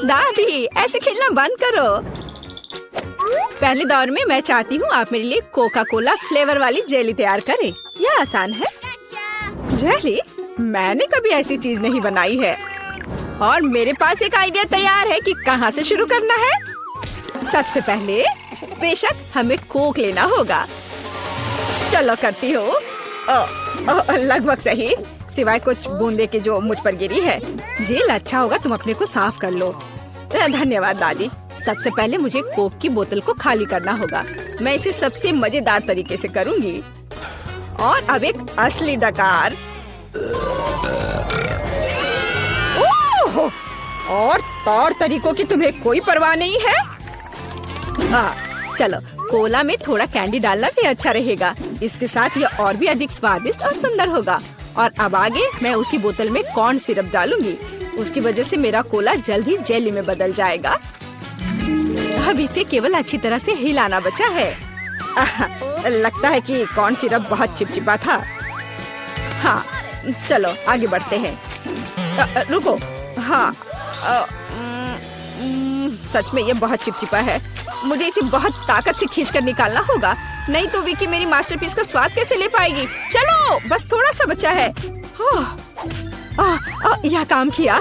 दादी, ऐसे खेलना बंद करो। पहले दौर में मैं चाहती हूँ आप मेरे लिए कोका कोला फ्लेवर वाली जेली तैयार करें। यह आसान है। जेली? मैंने कभी ऐसी चीज नहीं बनाई है। और मेरे पास एक आइडिया तैयार है कि कहाँ से शुरू करना है। सबसे पहले बेशक हमें कोक लेना होगा। चलो करती हूँ। लगभग सही, सिवाय कुछ बूंदे के जो मुझ पर गिरी है। जेल अच्छा होगा तुम अपने को साफ कर लो। धन्यवाद दादी। सबसे पहले मुझे कोक की बोतल को खाली करना होगा। मैं इसे सबसे मजेदार तरीके से करूंगी। और अब एक असली डकार। ओह! और तौर तरीकों की तुम्हें कोई परवाह नहीं है। हाँ, चलो कोला में थोड़ा कैंडी डालना भी अच्छा रहेगा। इसके साथ यह और भी अधिक स्वादिष्ट और सुंदर होगा। और अब आगे मैं उसी बोतल में कॉर्न सिरप डालूंगी। उसकी वजह से मेरा कोला जल्द ही जेली में बदल जाएगा। अब इसे केवल अच्छी तरह से हिलाना बचा है। लगता है कि कॉर्न सिरप बहुत चिपचिपा था। हाँ, चलो आगे बढ़ते हैं। रुको। हाँ, सच में ये बहुत चिपचिपा है। मुझे इसे बहुत ताकत से खींचकर निकालना होगा, नहीं तो विकी मेरी मास्टरपीस का स्वाद कैसे ले पाएगी। चलो, बस थोड़ा सा बचा है। यह काम किया।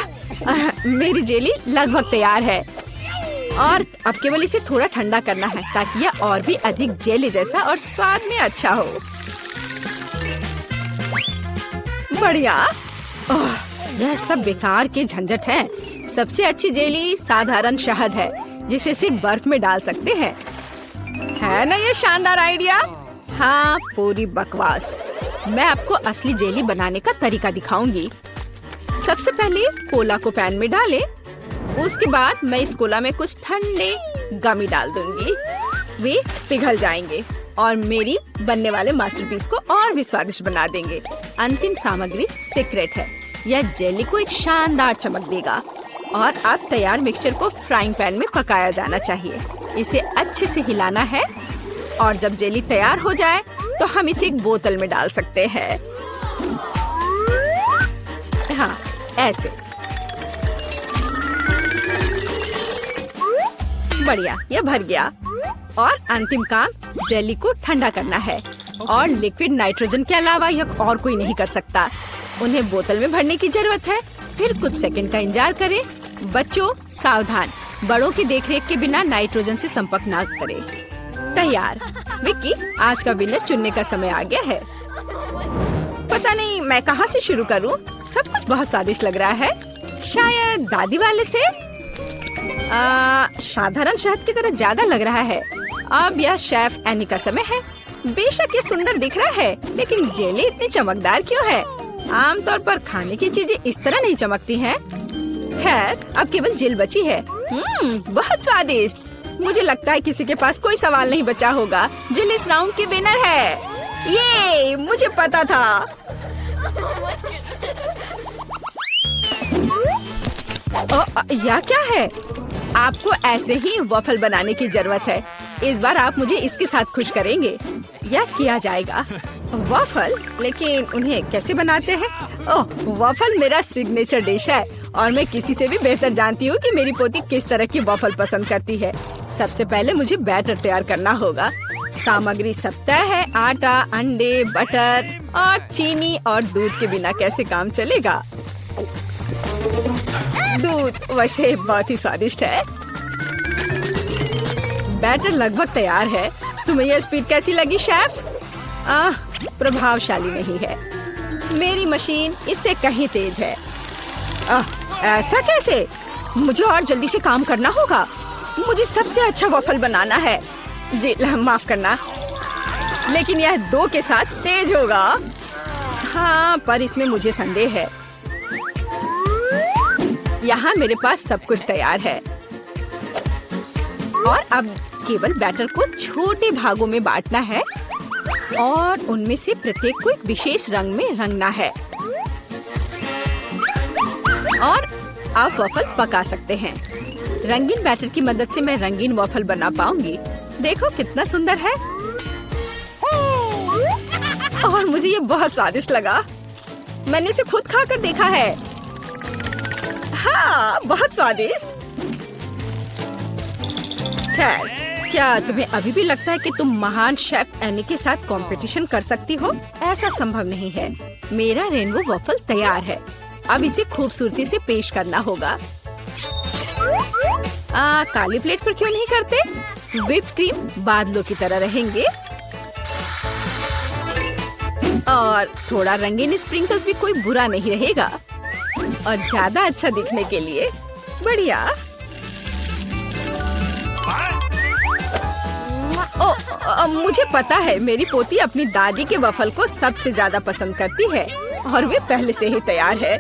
मेरी जेली लगभग तैयार है। और अब केवल इसे थोड़ा ठंडा करना है ताकि यह और भी अधिक जेली जैसा और स्वाद में अच्छा हो। बढ़िया। यह सब बेकार के झंझट है। सबसे अच्छी जेली साधारण शहद है जिसे सिर्फ बर्फ में डाल सकते हैं। है ना ये शानदार आइडिया? हाँ, पूरी बकवास। मैं आपको असली जेली बनाने का तरीका दिखाऊंगी। सबसे पहले कोला को पैन में डालें। उसके बाद मैं इस कोला में कुछ ठंडे गमी डाल दूंगी। वे पिघल जाएंगे और मेरी बनने वाले मास्टरपीस को और भी स्वादिष्ट बना देंगे। अंतिम सामग्री सीक्रेट है। यह जेली को एक शानदार चमक देगा। और अब तैयार मिक्सचर को फ्राइंग पैन में पकाया जाना चाहिए। इसे अच्छे से हिलाना है और जब जेली तैयार हो जाए तो हम इसे एक बोतल में डाल सकते हैं। हाँ, ऐसे। बढ़िया, यह भर गया। और अंतिम काम जेली को ठंडा करना है। और लिक्विड नाइट्रोजन के अलावा यह और कोई नहीं कर सकता। उन्हें बोतल में भरने की जरूरत है। फिर कुछ सेकंड का इंतजार करें। बच्चों सावधान, बड़ों की देखरेख के बिना नाइट्रोजन से संपर्क ना करें। तैयार। विक्की, आज का विनर चुनने का समय आ गया है। पता नहीं मैं कहाँ से शुरू करूँ। सब कुछ बहुत स्वादिष्ट लग रहा है। शायद दादी वाले से। साधारण शहद की तरह ज्यादा लग रहा है। अब यह शेफ एनी का समय है। बेशक ये सुंदर दिख रहा है, लेकिन जेली इतनी चमकदार क्यों है? आमतौर पर खाने की चीजें इस तरह नहीं चमकती हैं। खैर, अब केवल जेल बची है। बहुत स्वादिष्ट। मुझे लगता है किसी के पास कोई सवाल नहीं बचा होगा। जेल इस राउंड की विनर है। ये मुझे पता था। यह क्या है? आपको ऐसे ही वॉफल बनाने की जरूरत है। इस बार आप मुझे इसके साथ खुश करेंगे। यह किया जाएगा। वॉफल? लेकिन उन्हें कैसे बनाते हैं? ओह, वॉफल मेरा सिग्नेचर डिश है और मैं किसी से भी बेहतर जानती हूँ कि मेरी पोती किस तरह की वॉफल पसंद करती है। सबसे पहले मुझे बैटर तैयार करना होगा। सामग्री सब तय है। आटा, अंडे, बटर और चीनी और दूध के बिना कैसे काम चलेगा। दूध वैसे बहुत ही स्वादिष्ट है। बैटर लगभग तैयार है। तुम्हें यह स्पीड कैसी लगी शेफ? प्रभावशाली नहीं है। मेरी मशीन इससे कहीं तेज है। ऐसा कैसे? मुझे और जल्दी से काम करना होगा। मुझे सबसे अच्छा वॉफल बनाना है। जी माफ करना, लेकिन यह 2 के साथ तेज होगा। हाँ, पर इसमें मुझे संदेह है। यहाँ मेरे पास सब कुछ तैयार है और अब केवल बैटर को छोटे भागों में बांटना है और उनमें से प्रत्येक को एक विशेष रंग में रंगना है। और आप वॉफल पका सकते हैं। रंगीन बैटर की मदद से मैं रंगीन वॉफल बना पाऊंगी। देखो कितना सुंदर है। और मुझे ये बहुत स्वादिष्ट लगा। मैंने इसे खुद खाकर देखा है। वाह, बहुत स्वादिष्ट। खैर, क्या तुम्हें अभी भी लगता है कि तुम महान शेफ एनी के साथ कंपटीशन कर सकती हो? ऐसा संभव नहीं है। मेरा रेनबो वॉफल तैयार है। अब इसे खूबसूरती से पेश करना होगा। काली प्लेट पर क्यों नहीं करते? व्हिप क्रीम बादलों की तरह रहेंगे और थोड़ा रंगीन स्प्रिंकल्स भी कोई बुरा नहीं रहेगा। और ज्यादा अच्छा दिखने के लिए बढ़िया। मुझे पता है, मेरी पोती अपनी दादी के वफल को सबसे ज्यादा पसंद करती है और वे पहले से ही तैयार है।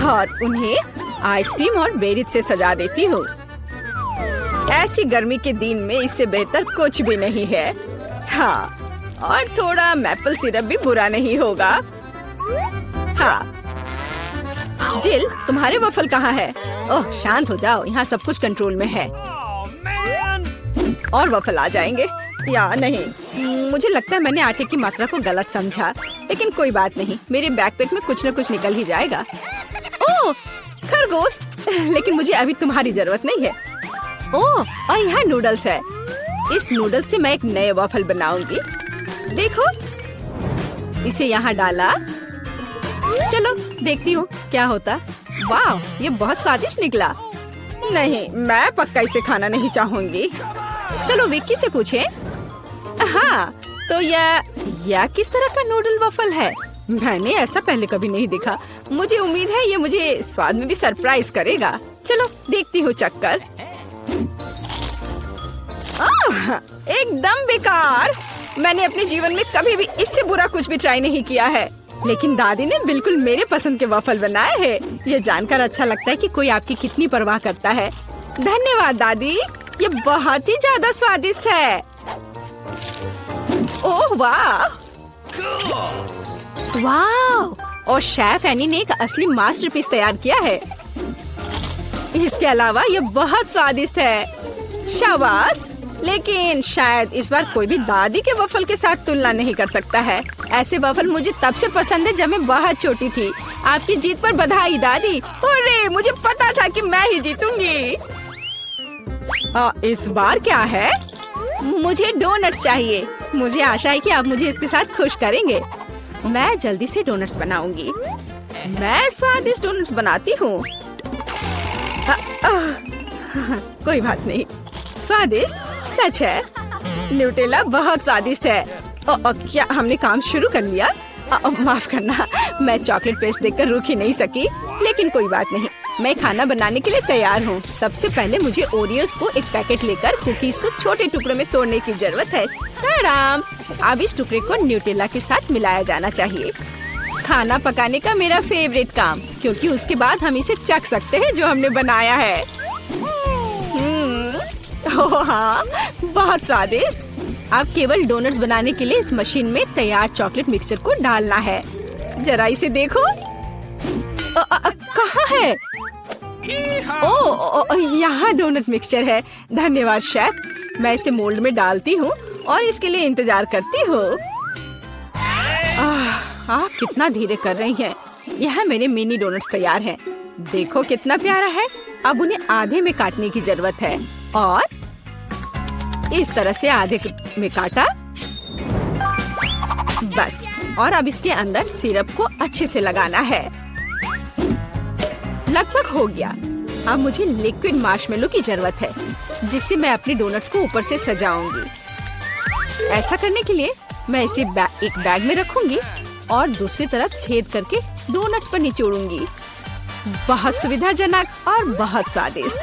और उन्हें आइसक्रीम और बेरीज से सजा देती हूँ। ऐसी गर्मी के दिन में इससे बेहतर कुछ भी नहीं है। हाँ, और थोड़ा मैपल सिरप भी बुरा नहीं होगा। हाँ, जिल, तुम्हारे वफल कहाँ है? ओह, शांत हो जाओ, यहाँ सब कुछ कंट्रोल में है। और वफल आ जाएंगे या नहीं? मुझे लगता है मैंने आटे की मात्रा को गलत समझा, लेकिन कोई बात नहीं, मेरे बैकपैक में कुछ न कुछ निकल ही जाएगा। ओह, खरगोश, लेकिन मुझे अभी तुम्हारी जरूरत नहीं है। ओह, और यहाँ नूडल्स है। इस नूडल्स से मैं एक नए वफल बनाऊंगी। देखो, इसे यहाँ डाला। चलो देखती हूँ क्या होता। वाह, ये बहुत स्वादिष्ट निकला। नहीं, मैं पक्का इसे खाना नहीं चाहूंगी। चलो विक्की से पूछें। हाँ, तो यह किस तरह का नूडल वफल है? मैंने ऐसा पहले कभी नहीं देखा। मुझे उम्मीद है ये मुझे स्वाद में भी सरप्राइज करेगा। चलो देखती हूँ चक्कर। एकदम बेकार। मैंने अपने जीवन में कभी भी इससे बुरा कुछ भी ट्राई नहीं किया है, लेकिन दादी ने बिल्कुल मेरे पसंद के वफल बनाए हैं। ये जानकर अच्छा लगता है कि कोई आपकी कितनी परवाह करता है। धन्यवाद दादी, ये बहुत ही ज्यादा स्वादिष्ट है। ओह वाह, वाह! और शेफ एनी ने एक असली मास्टरपीस तैयार किया है। इसके अलावा ये बहुत स्वादिष्ट है। शाबाश, लेकिन शायद इस बार कोई भी दादी के वफल के साथ तुलना नहीं कर सकता है। ऐसे वफल मुझे तब से पसंद है जब मैं बहुत छोटी थी। आपकी जीत पर बधाई दादी। अरे, मुझे पता था कि मैं ही जीतूंगी। इस बार क्या है? मुझे डोनट्स चाहिए। मुझे आशा है कि आप मुझे इसके साथ खुश करेंगे। मैं जल्दी से डोनट्स बनाऊंगी। मैं स्वादिष्ट डोनट्स बनाती हूँ। कोई बात नहीं, स्वादिष्ट सच है। न्यूटेला बहुत स्वादिष्ट है। क्या हमने काम शुरू कर लिया? माफ करना, मैं चॉकलेट पेस्ट देखकर रुक ही नहीं सकी, लेकिन कोई बात नहीं, मैं खाना बनाने के लिए तैयार हूँ। सबसे पहले मुझे ओरियोस को एक पैकेट लेकर कुकीज को छोटे टुकड़ों में तोड़ने की जरूरत है। आराम। अब इस टुकड़े को न्यूटेला के साथ मिलाया जाना चाहिए। खाना पकाने का मेरा फेवरेट काम, क्योंकि उसके बाद हम इसे चख सकते हैं जो हमने बनाया है। ओह हाँ, बहुत स्वादिष्ट। अब केवल डोनट्स बनाने के लिए इस मशीन में तैयार चॉकलेट मिक्सचर को डालना है। जरा इसे देखो। कहाँ है? ओह, यहाँ डोनट मिक्सचर है। धन्यवाद शेफ। मैं इसे मोल्ड में डालती हूँ और इसके लिए इंतजार करती हूँ। आप कितना धीरे कर रही हैं। यहाँ मेरे मिनी डोनट्स तैयार हैं। देखो कितना प्यारा है। अब उन्हें आधे में काटने की जरूरत है और इस तरह से आधे में काटा। बस, और अब इसके अंदर सिरप को अच्छे से लगाना है। लगभग हो गया। अब मुझे लिक्विड मार्शमेलो की जरूरत है, जिससे मैं अपने डोनट्स को ऊपर से सजाऊंगी। ऐसा करने के लिए मैं इसे एक बैग में रखूंगी और दूसरी तरफ छेद करके डोनट्स पर निचोड़ूंगी। बहुत सुविधाजनक और बहुत स्वादिष्ट।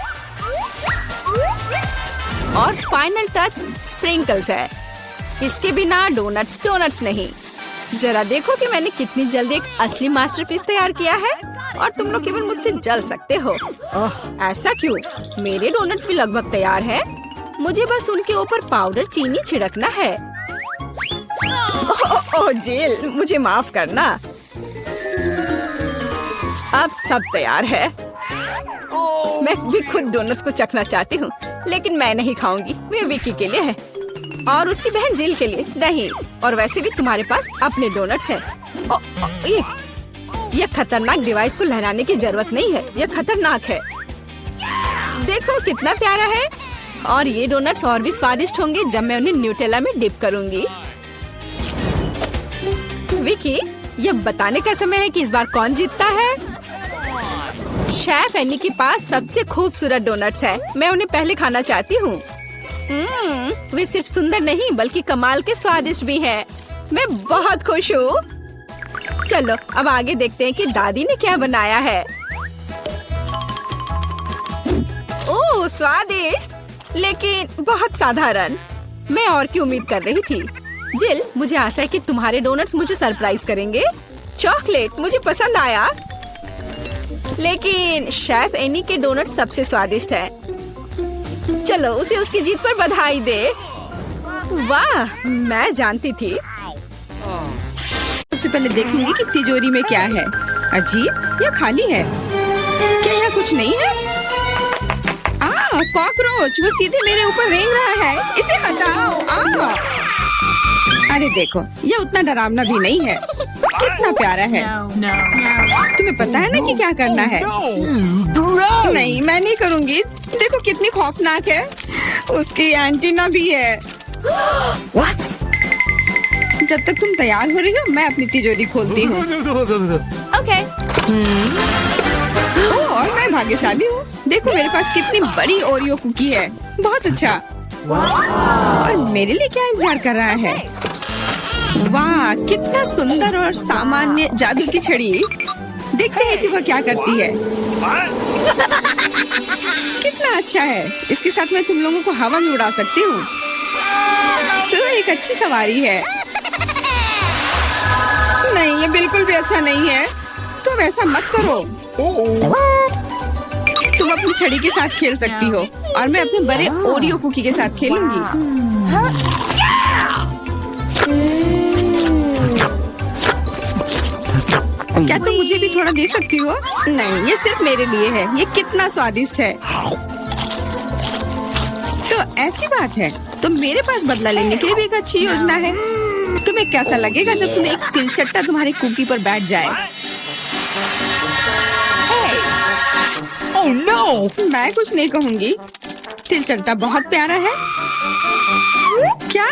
और फाइनल टच स्प्रिंकल्स है। इसके बिना डोनट्स नहीं। जरा देखो कि मैंने कितनी जल्दी एक असली मास्टरपीस तैयार किया है और तुम लोग केवल मुझसे जल सकते हो। ओह, ऐसा क्यों? मेरे डोनट्स भी लगभग तैयार हैं। मुझे बस उनके ऊपर पाउडर चीनी छिड़कना है। ओह जेल, मुझे माफ करना। अब सब तैयार है। मैं भी खुद डोनट्स को चखना चाहती हूँ, लेकिन मैं नहीं खाऊंगी। वे विकी के लिए है और उसकी बहन जिल के लिए नहीं। और वैसे भी तुम्हारे पास अपने डोनट्स हैं। ये खतरनाक डिवाइस को लहराने की जरूरत नहीं है, ये खतरनाक है। देखो कितना प्यारा है। और ये डोनट्स और भी स्वादिष्ट होंगे जब मैं उन्हें न्यूटेला में डिप करूंगी। विकी, ये बताने का समय है कि इस बार कौन जीतता है। शेफ एनी के पास सबसे खूबसूरत डोनट्स है, मैं उन्हें पहले खाना चाहती हूँ। वे सिर्फ सुंदर नहीं बल्कि कमाल के स्वादिष्ट भी हैं। मैं बहुत खुश हूँ। चलो अब आगे देखते हैं कि दादी ने क्या बनाया है। ओह स्वादिष्ट, लेकिन बहुत साधारण। मैं और की उम्मीद कर रही थी। जिल, मुझे आशा है कि तुम्हारे डोनट्स मुझे सरप्राइज करेंगे। चॉकलेट मुझे पसंद आया, लेकिन शेफ एनी के डोनट सबसे स्वादिष्ट है। चलो उसे उसकी जीत पर बधाई दे। वाह, मैं जानती थी। सबसे पहले देखूंगी कि तिजोरी में क्या है। अजीब, यह खाली है। क्या यहाँ कुछ नहीं है? कॉकरोच, वो सीधे मेरे ऊपर रेंग रहा है। इसे हटाओ। अरे देखो, ये उतना डरावना भी नहीं है। कितना प्यारा है। तुम्हें पता है ना कि क्या करना है? नहीं, मैं नहीं करूँगी। देखो कितनी खौफनाक है। उसकी एंटीना भी है। What? जब तक तुम तैयार हो रही हो, मैं अपनी तिजोरी खोलती हूँ। ओके। और मैं भाग्यशाली हूँ। देखो मेरे पास कितनी बड़ी ओरियो कुकी है। बहुत अच्छा। और मेरे लिए क्या इंतजार कर रहा है? वाह, कितना सुंदर और सामान्य जादू की छड़ी। देखते हैं कि वह क्या करती है। कितना अच्छा है। इसके साथ मैं तुम लोगों को हवा में उड़ा सकती हूँ। तो एक अच्छी सवारी है। नहीं, ये बिल्कुल भी अच्छा नहीं है। तुम ऐसा मत करो। तुम अपनी छड़ी के साथ खेल सकती हो और मैं अपने बड़े ओरियो कुकी के साथ खेलूंगी। क्या तुम मुझे भी थोड़ा दे सकती हो? नहीं, ये सिर्फ मेरे लिए है। ये कितना स्वादिष्ट है। तो ऐसी बात है, तो मेरे पास बदला लेने के लिए भी एक अच्छी योजना है। तुम्हें कैसा लगेगा जब तुम्हें एक तिलचट्टा तुम्हारी कुकी पर बैठ जाए? Oh no! मैं कुछ नहीं कहूँगी। तिलचट्टा बहुत प्यारा है। क्या?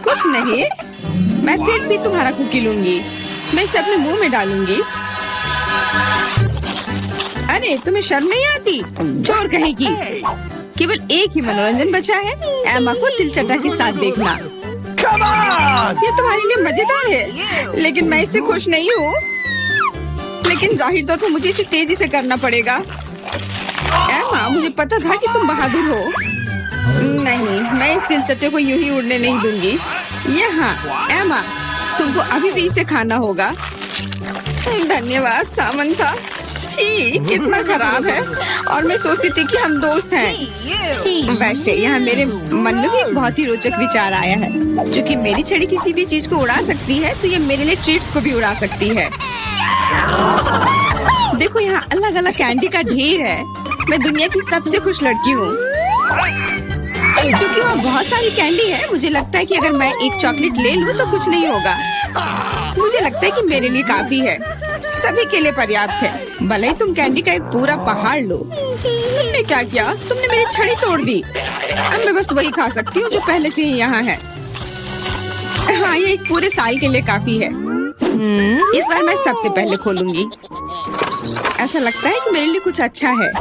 कुछ नहीं। मैं फिर भी तुम्हारा कुकी लूंगी। मैं इसे अपने मुंह में डालूंगी। अरे तुम्हें शर्म नहीं आती? चोर कहेगी। केवल एक ही मनोरंजन बचा है, एमा को तिलचट्टा के साथ देखना। Come on! ये तुम्हारे लिए मजेदार है, लेकिन मैं इससे खुश नहीं हूँ। लेकिन जाहिर तौर पर मुझे इसे तेजी से करना पड़ेगा। एमा, मुझे पता था कि तुम बहादुर हो। नहीं, मैं इस तिलचट्टे को यूं ही उड़ने नहीं दूंगी। यहाँ, एमा, तुमको अभी भी इसे खाना होगा। धन्यवाद सामंथा। छी, कितना खराब है। और मैं सोचती थी कि हम दोस्त हैं। वैसे यहाँ मेरे मन में भी एक बहुत ही रोचक विचार आया है। क्योंकि मेरी छड़ी किसी भी चीज को उड़ा सकती है, तो ये मेरे लिए ट्रीट्स को भी उड़ा सकती है। देखो यहाँ अलग अलग कैंडी का ढेर है। मैं दुनिया की सबसे खुश लड़की हूँ। क्योंकि वहाँ बहुत सारी कैंडी है, मुझे लगता है कि अगर मैं एक चॉकलेट ले लूँ तो कुछ नहीं होगा। मुझे लगता है कि मेरे लिए काफी है। सभी के लिए पर्याप्त है। भले ही तुम कैंडी का एक पूरा पहाड़ लो। तुमने क्या किया? तुमने मेरी छड़ी तोड़ दी। अब मैं बस वही खा सकती हूँ जो पहले से ही यहाँ है। हाँ, ये एक पूरे साल के लिए काफी है। इस बार मैं सबसे पहले खोलूंगी। ऐसा लगता है कि मेरे लिए कुछ अच्छा है।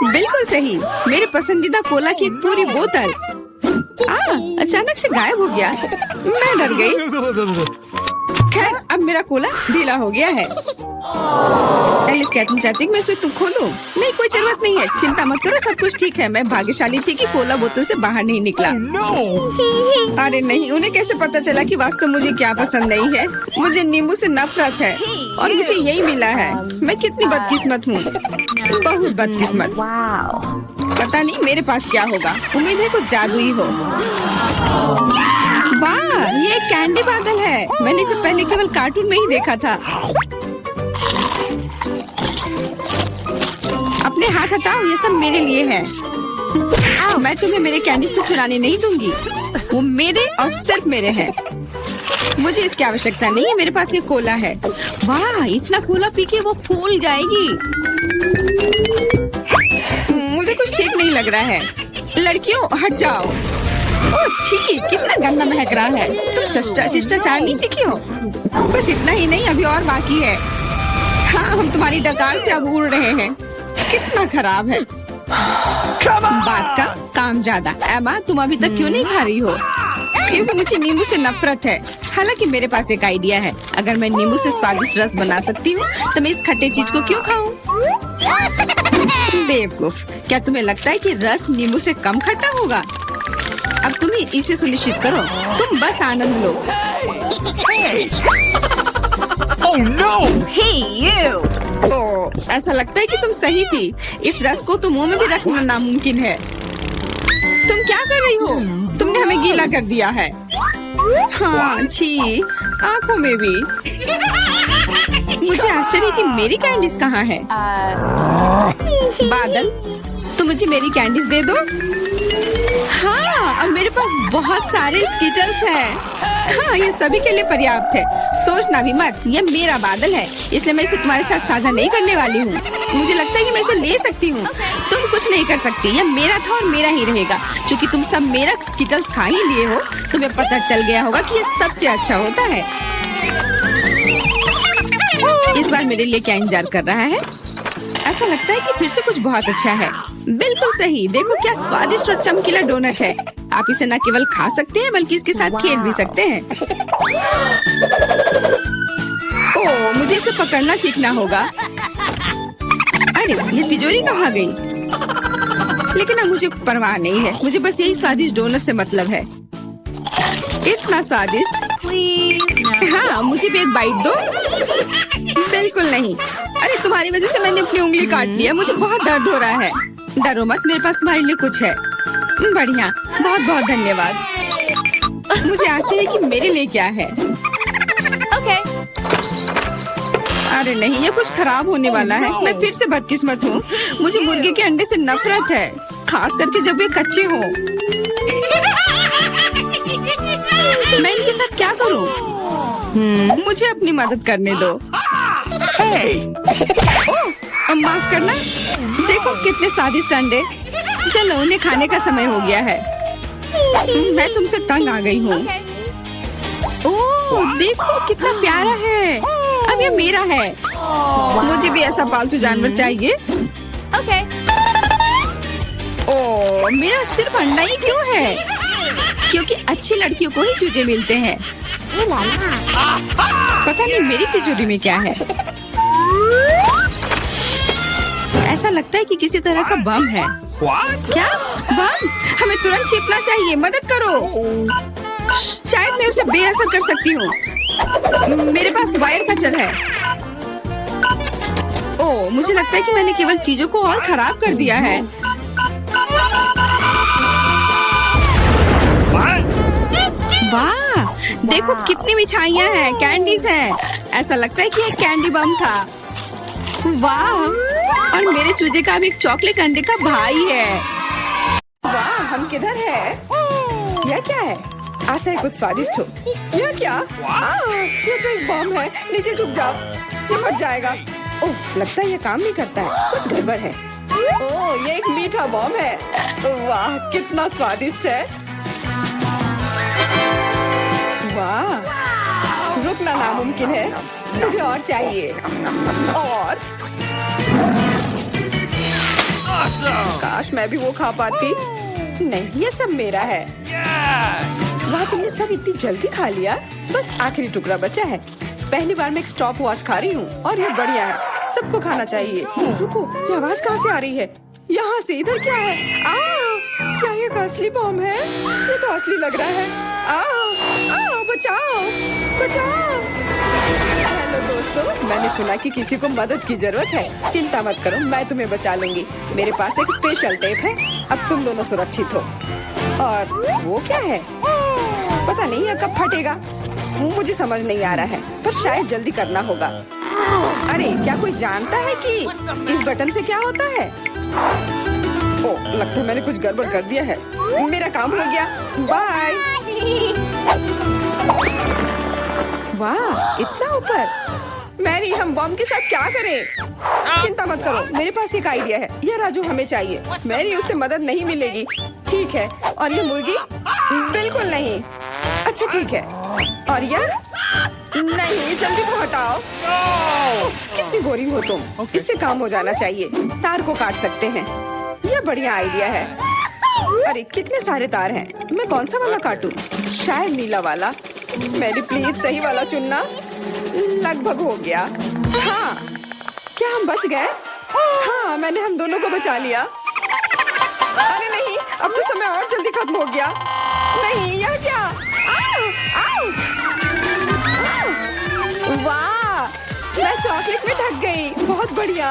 बिल्कुल सही, मेरे पसंदीदा कोला की एक पूरी बोतल। अचानक से गायब हो गया। मैं डर गई। खैर, अब मेरा कोला ढीला हो गया है। एलिस, क्या तुम चाहती मैं इसे खोलूं? नहीं, कोई जरूरत नहीं है। चिंता मत करो, सब कुछ ठीक है। मैं भाग्यशाली थी कि कोला बोतल से बाहर नहीं निकला। अरे नहीं, उन्हें कैसे पता चला कि वास्तव मुझे क्या पसंद नहीं है? मुझे नींबू से नफरत है और मुझे यही मिला है। मैं कितनी बदकिस्मत हूँ, बहुत बदकिस्मत। पता नहीं मेरे पास क्या होगा। उम्मीद है कुछ जादुई हो। वाह, ये एक कैंडी बादल है। मैंने इसे पहले केवल कार्टून में ही देखा था। अपने हाथ हटाओ, ये सब मेरे लिए है। मैं तुम्हें मेरे कैंडीज को चुराने नहीं दूंगी। वो मेरे और सिर्फ मेरे हैं। मुझे इसकी आवश्यकता नहीं है, मेरे पास ये कोला है। वाह, इतना कोला पी के वो फूल जाएगी। मुझे कुछ ठीक नहीं लग रहा है। लड़कियों हट जाओ। ओह छी, कितना गंदा महक रहा है। तुम शिष्टाचार नहीं सीखी हो? बस इतना ही नहीं, अभी और बाकी है। हाँ, हम तुम्हारी डकार से अब उड़ रहे हैं। कितना खराब है। बात का काम ज्यादा। एमा, तुम अभी तक क्यों नहीं खा रही हो? क्योंकि मुझे नींबू से नफरत है। हालांकि मेरे पास एक आइडिया है। अगर मैं नींबू से स्वादिष्ट रस बना सकती हूँ तो मैं इस खट्टे चीज को क्यों खाऊं? बेवकूफ, क्या तुम्हें लगता है कि रस नींबू से कम खट्टा होगा? अब तुम ही इसे सुनिश्चित करो। तुम बस आनंद लो। Oh no! Hey you! ओह, ऐसा लगता है कि तुम सही थी। इस रस को तो मुंह में भी रखना नामुमकिन है। तुम क्या कर रही हो? तुमने हमें गीला कर दिया है। हाँ, छी, आंखों में भी। मुझे आश्चर्य है कि मेरी कैंडीज कहाँ है? बादल, तुम मुझे मेरी कैंडीज दे दो। हाँ, अब मेरे पास बहुत सारे स्कीटल्स हैं। हाँ, ये सभी के लिए पर्याप्त है। सोचना भी मत, ये मेरा बादल है, इसलिए मैं इसे तुम्हारे साथ साझा नहीं करने वाली हूँ। मुझे लगता है कि मैं इसे ले सकती हूँ। तुम कुछ नहीं कर सकती, ये मेरा था और मेरा ही रहेगा। क्योंकि तुम सब मेरा स्कीटल्स खा ही लिए हो, तुम्हें पता चल गया होगा कि ये सबसे अच्छा होता है। इस बार मेरे लिए क्या इंतजार कर रहा है? ऐसा लगता है कि फिर से कुछ बहुत अच्छा है। बिल्कुल सही, देखो क्या स्वादिष्ट और चमकीला डोनट है। आप इसे न केवल खा सकते हैं बल्कि इसके साथ खेल भी सकते हैं। ओह, मुझे इसे पकड़ना सीखना होगा। अरे, ये तिजोरी कहाँ गई? लेकिन अब मुझे परवाह नहीं है, मुझे बस यही स्वादिष्ट डोनट से मतलब है। इतना स्वादिष्ट। हाँ, मुझे भी एक बाइट दो। बिल्कुल नहीं। अरे, तुम्हारी वजह से मैंने अपनी उंगली काट लिया। मुझे बहुत दर्द हो रहा है। डरो मत, मेरे पास तुम्हारे लिए कुछ है। बढ़िया, बहुत बहुत धन्यवाद। मुझे आश्चर्य है कि मेरे लिए क्या है। अरे नहीं, ये कुछ खराब होने वाला है। मैं फिर से बदकिस्मत हूँ। मुझे मुर्गे के अंडे से नफरत है, खास करके जब वे कच्चे हों। मैं इनके साथ क्या करूँ? मुझे अपनी मदद करने दो। ओह, माफ करना। देखो कितने स्वादिष्ट अंडे। चलो, उन्हें खाने का समय हो गया है। मैं तुमसे तंग आ गई हूँ। ओह, देखो कितना प्यारा है। अब ये मेरा है। मुझे भी ऐसा पालतू जानवर चाहिए। ओह, मेरा सिर्फ अंडा ही क्यों है? क्योंकि अच्छी लड़कियों को ही चूजे मिलते हैं। पता नहीं मेरी तिजोरी में क्या है। ऐसा लगता है कि किसी तरह का बम है। क्या बम? हमें तुरंत छिपना चाहिए। मदद करो। शायद मैं उसे बेअसर कर सकती हूँ। मेरे पास वायर कटर है। ओह, मुझे लगता है कि मैंने केवल चीजों को और खराब कर दिया है। वाह, देखो कितनी मिठाइयाँ हैं, कैंडीज हैं। ऐसा लगता है कि एक कैंडी बम था। वाह, और मेरे चूजे का भी एक चॉकलेट अंडे का भाई है। वाह, हम किधर है? यह क्या है? आशा है कुछ स्वादिष्ट हो। यह क्या? ये तो एक बम है। नीचे झुक जाओ, ये फट जाएगा। ओह, लगता है ये काम नहीं करता है, कुछ गड़बड़ है। ओह, ये एक मीठा बम है। वाह, कितना स्वादिष्ट है। वाह, रुकना नामुमकिन है। मुझे और चाहिए। और काश मैं भी वो खा पाती। नहीं, ये सब मेरा है। वाह, तुमने सब इतनी जल्दी खा लिया। बस आखिरी टुकड़ा बचा है। पहली बार मैं एक स्टॉप वॉच खा रही हूँ और ये बढ़िया है। सबको खाना चाहिए। रुको, ये आवाज कहाँ से आ रही है? यहाँ से। इधर क्या है? क्या ये असली बम है? ये तो असली लग रहा है। बचाओ, बचाओ। हेलो दोस्तों, मैंने सुना कि किसी को मदद की जरूरत है। चिंता मत करो, मैं तुम्हें बचा लूंगी। मेरे पास एक स्पेशल टेप है। अब तुम दोनों सुरक्षित हो। और वो क्या है? पता नहीं ये कब फटेगा। मुझे समझ नहीं आ रहा है, पर शायद जल्दी करना होगा। अरे, क्या कोई जानता है कि इस बटन से क्या होता है? ओह, लगता है मैंने कुछ गड़बड़ कर दिया है। मेरा काम हो गया। बाय। वाह, इतना ऊपर। मैरी, हम बॉम्ब के साथ क्या करें? चिंता मत करो, मेरे पास एक आइडिया है। यह राजू हमें चाहिए। मैरी, उससे मदद नहीं मिलेगी। ठीक है। और ये मुर्गी? बिल्कुल नहीं। अच्छा ठीक है। और यह? नहीं, जल्दी वो हटाओ। उफ, कितनी बोरिंग हो तुम। इससे काम हो जाना चाहिए। तार को काट सकते हैं। यह बढ़िया आइडिया है। अरे कितने सारे तार हैं। मैं कौन सा वाला काटूं? शायद नीला वाला। मैरी प्लीज सही वाला चुनना। लगभग हो गया। हाँ, क्या हम बच गए? हाँ, मैंने हम दोनों को बचा लिया। अरे नहीं, अब तो समय और जल्दी खत्म हो गया। नहीं, यह क्या? आओ, आओ। वाह, मैं चॉकलेट में ढक गई। बहुत बढ़िया।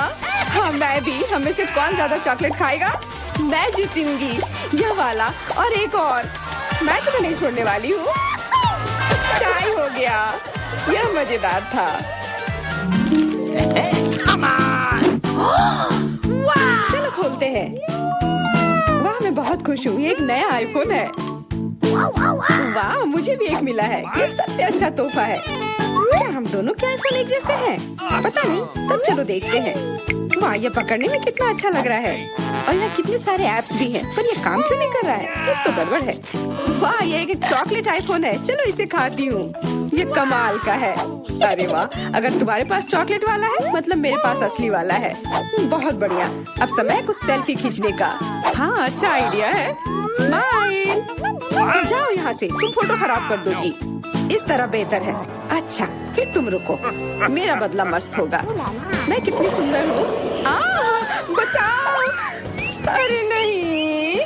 हाँ, मैं भी। हमें से कौन ज्यादा चॉकलेट खाएगा? मैं जीतूंगी। यह वाला और एक और। मैं तुम्हें नहीं छोड़ने वाली हूँ। चाय हो गया। यह मजेदार था। चलो खोलते हैं। वाह, मैं बहुत खुश हूँ। ये एक नया आईफोन है। वाह, मुझे भी एक मिला है। ये सबसे अच्छा तोहफा है। क्या हम दोनों के आईफोन एक जैसे हैं? पता नहीं, तब चलो देखते हैं। वाह, ये पकड़ने में कितना अच्छा लग रहा है। और यहाँ कितने सारे ऐप्स भी हैं, पर ये काम क्यों नहीं कर रहा है? कुछ तो गड़बड़ है। वाह, ये एक चॉकलेट आईफोन है। चलो इसे खाती हूँ। ये कमाल का है। अरे वाह, अगर तुम्हारे पास चॉकलेट वाला है, मतलब मेरे पास असली वाला है। बहुत बढ़िया। अब समय है कुछ सेल्फी खींचने का। हाँ, अच्छा आइडिया है। स्माइल। जाओ यहाँ से, तुम फोटो खराब कर दोगी। इस तरह बेहतर है। अच्छा, फिर तुम रुको। मेरा बदला मस्त होगा। मैं कितनी सुंदर हूँ। बचाओ। अरे नहीं,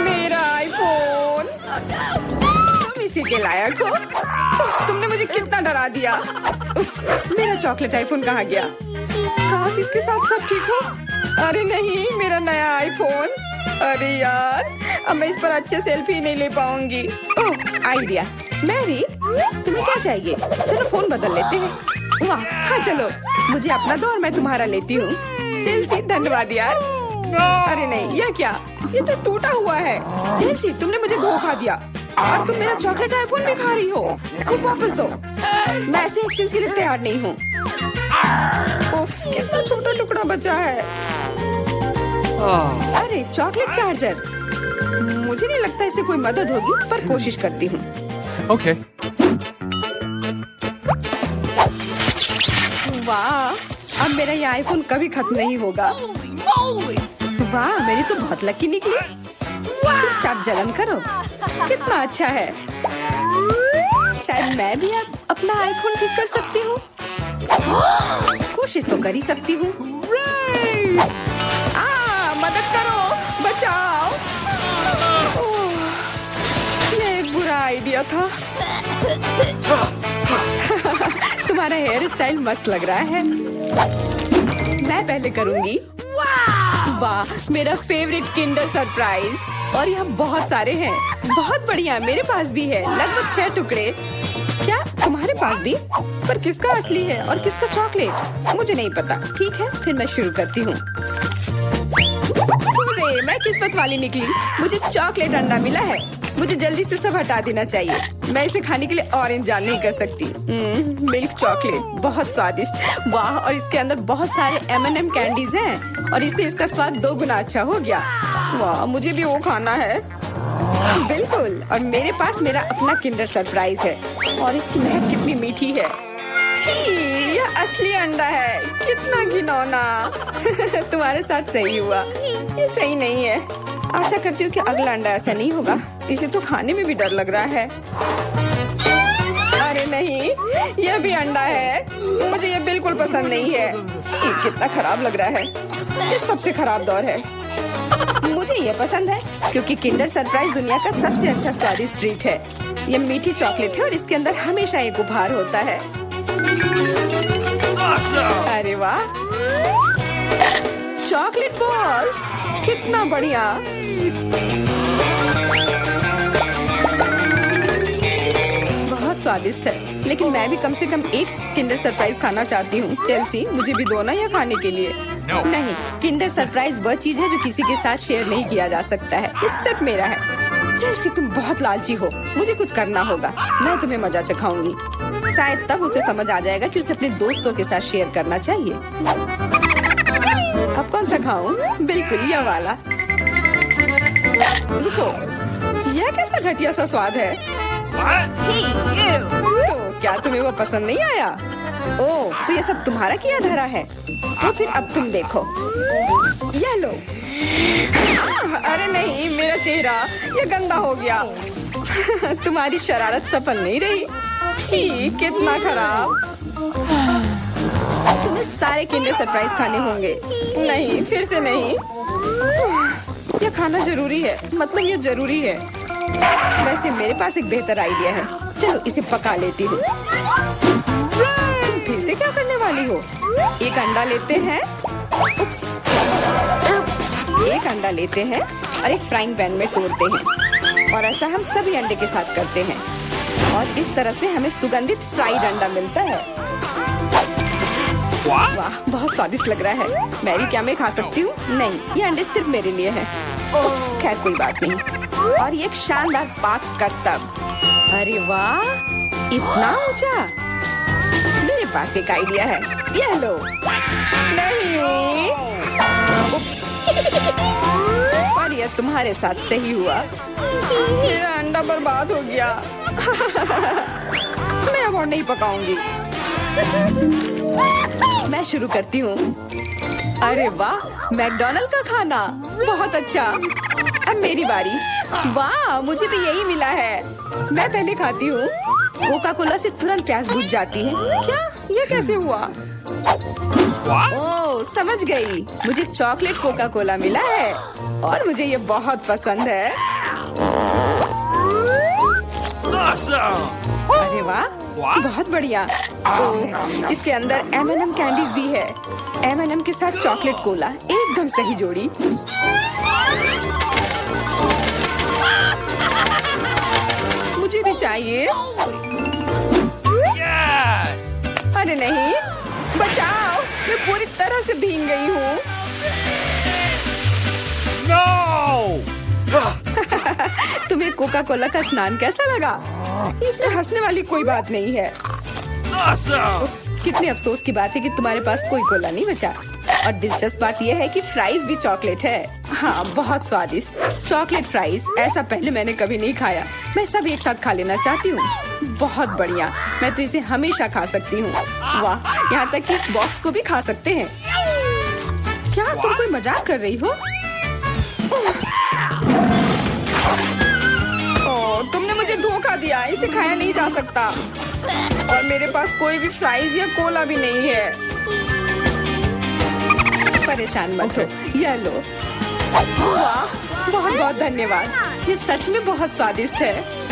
मेरा आईफोन। तुम इसी के लायक हो। उफ, तुमने मुझे कितना डरा दिया। उप्स, मेरा चॉकलेट आईफोन कहाँ गया? काश इसके साथ सब ठीक हो। अरे नहीं, मेरा नया आईफोन। अरे यार, अब मैं इस पर अच्छे सेल्फी नहीं ले पाऊंगी। ओह, आइडिया। मैरी, तुम्हें क्या चाहिए? चलो फोन बदल लेते हैं। वाह, हाँ चलो। मुझे अपना दो और मैं तुम्हारा लेती हूँ। जेलसी, धन्यवाद यार। अरे नहीं, यह क्या? ये तो टूटा हुआ है। जेलसी, तुमने मुझे धोखा दिया और तुम मेरा चॉकलेट आईफोन भी खा रही हो। वो वापस दो। मैं ऐसे एक्सचेंज के लिए तैयार नहीं हूँ। उफ, कितना छोटा टुकड़ा बचा है। अरे चॉकलेट चार्जर। मुझे नहीं लगता इससे कोई मदद होगी, पर कोशिश करती हूँ। Okay. वाह, अब मेरा ये आईफोन कभी खत्म नहीं होगा। वाह, मेरी तो बहुत लकी निकली। चुपचाप जलन करो। कितना अच्छा है। शायद मैं भी अब अपना आईफोन ठीक कर सकती हूँ। कोशिश तो कर ही सकती हूँ। मदद करो, बचाओ। ये एक बुरा आइडिया था। तुम्हारा हेयर स्टाइल मस्त लग रहा है। मैं पहले करूंगी। वाह, मेरा फेवरेट किंडर सरप्राइज। और यहाँ बहुत सारे हैं। बहुत बढ़िया, मेरे पास भी है। लगभग 6 टुकड़े। क्या तुम्हारे पास भी? पर किसका असली है और किसका चॉकलेट? मुझे नहीं पता। ठीक है, फिर मैं शुरू करती हूँ। मैं किस्मत वाली निकली। मुझे चॉकलेट अंडा मिला है। मुझे जल्दी से सब हटा देना चाहिए। मैं इसे खाने के लिए और इंतजार नहीं कर सकती। मिल्क चॉकलेट, बहुत स्वादिष्ट। वाह, और इसके अंदर बहुत सारे M&M कैंडीज हैं और इससे इसका स्वाद 2 गुना अच्छा हो गया। वाह, मुझे भी वो खाना है। बिल्कुल, और मेरे पास मेरा अपना किंडर सरप्राइज है और इसकी महक कितनी मीठी है। छी, यह असली अंडा है। कितना घिनौना। तुम्हारे साथ सही हुआ। ये सही नहीं है। आशा करती हूँ कि अगला अंडा ऐसा नहीं होगा। इसे तो खाने में भी डर लग रहा है। अरे नहीं, यह भी अंडा है। मुझे ये बिल्कुल पसंद नहीं है। छी, कितना खराब लग रहा है। ये सबसे खराब दौर है। मुझे ये पसंद है क्योंकि किंडर सरप्राइज दुनिया का सबसे अच्छा स्वादिष्ट ट्रीट है। ये मीठी चॉकलेट है और इसके अंदर हमेशा एक उपहार होता है। अरे वाह, चॉकलेट बॉल्स, कितना बढ़िया। बहुत स्वादिष्ट है, लेकिन मैं भी कम से कम एक किंडर सरप्राइज खाना चाहती हूँ। चेल्सी, मुझे भी दो ना यह खाने के लिए। No. नहीं, किंडर सरप्राइज वह चीज है जो किसी के साथ शेयर नहीं किया जा सकता है। ये सिर्फ मेरा है। चेल्सी, तुम बहुत लालची हो। मुझे कुछ करना होगा। मैं तुम्हें मजा चखाऊंगी। शायद तब उसे समझ आ जाएगा कि उसे अपने दोस्तों के साथ शेयर करना चाहिए। अब कौन सा खाऊं? बिल्कुल ये वाला। रुको, यह कैसा घटिया सा स्वाद है? तो क्या तुम्हें वो पसंद नहीं आया? ओह, तो ये सब तुम्हारा किया धरा है। तो फिर अब तुम देखो, यह लो। अरे नहीं, मेरा चेहरा ये गंदा हो गया। तुम्हारी शरारत सफल नहीं रही। छी, कितना खराब। तुम्हें सारे किंडर सरप्राइज खाने होंगे। नहीं, फिर से नहीं। यह खाना जरूरी है, मतलब ये जरूरी है। वैसे मेरे पास एक बेहतर आइडिया है। चलो इसे पका लेती हूँ। तुम फिर से क्या करने वाली हो? एक अंडा लेते हैं। उप्स। एक अंडा लेते हैं और एक फ्राइंग पैन में तोड़ते हैं, और ऐसा हम सभी अंडे के साथ करते हैं, और इस तरह से हमें सुगंधित फ्राइड अंडा मिलता है। वाह, बहुत स्वादिष्ट लग रहा है। मैरी, क्या मैं खा सकती हूँ? नहीं, ये अंडे सिर्फ मेरे लिए हैं। उफ, खैर कोई बात नहीं। और ये एक शानदार पाक करतब। अरे वाह, इतना ऊंचा। मेरे पास एक आइडिया है, ये लो। नहीं, उप्स। और ये तुम्हारे साथ सही हुआ। मेरा अंडा बर्बाद हो गया। मैं अब और नहीं पकाऊंगी। मैं शुरू करती हूँ। अरे वाह, मैकडॉनल्ड का खाना, बहुत अच्छा। अब मेरी बारी। वाह, मुझे भी यही मिला है। मैं पहले खाती हूँ। कोका कोला से तुरंत प्यास बुझ जाती है। क्या? ये कैसे हुआ? ओह, समझ गई। मुझे चॉकलेट कोका कोला मिला है, और मुझे ये बहुत पसंद है। अरे वाह, बहुत बढ़िया। ओह, इसके अंदर M&M कैंडीज भी है। M&M के साथ चॉकलेट कोला, एकदम सही जोड़ी। मुझे भी चाहिए। अरे नहीं, बचाओ, मैं पूरी तरह से भीग गई हूँ। तुम्हें कोका कोला का स्नान कैसा लगा? इसमें हंसने वाली कोई बात नहीं है। उप्स, कितने अफसोस की बात है कि तुम्हारे पास कोई कोला नहीं बचा। और दिलचस्प बात यह है कि फ्राइज भी चॉकलेट है। हाँ, बहुत स्वादिष्ट चॉकलेट फ्राइज। ऐसा पहले मैंने कभी नहीं खाया। मैं सब एक साथ खा लेना चाहती हूँ। बहुत बढ़िया, मैं तो इसे हमेशा खा सकती हूँ। वाह, यहाँ तक कि इस बॉक्स को भी खा सकते हैं। क्या तुम कोई मजाक कर रही हो? ओह, तुमने मुझे धोखा दिया। इसे खाया नहीं जा सकता, और मेरे पास कोई भी फ्राइज या कोला भी नहीं है। परेशान मत हो, यह लो। वाह, बहुत बहुत धन्यवाद। ये सच में बहुत स्वादिष्ट है।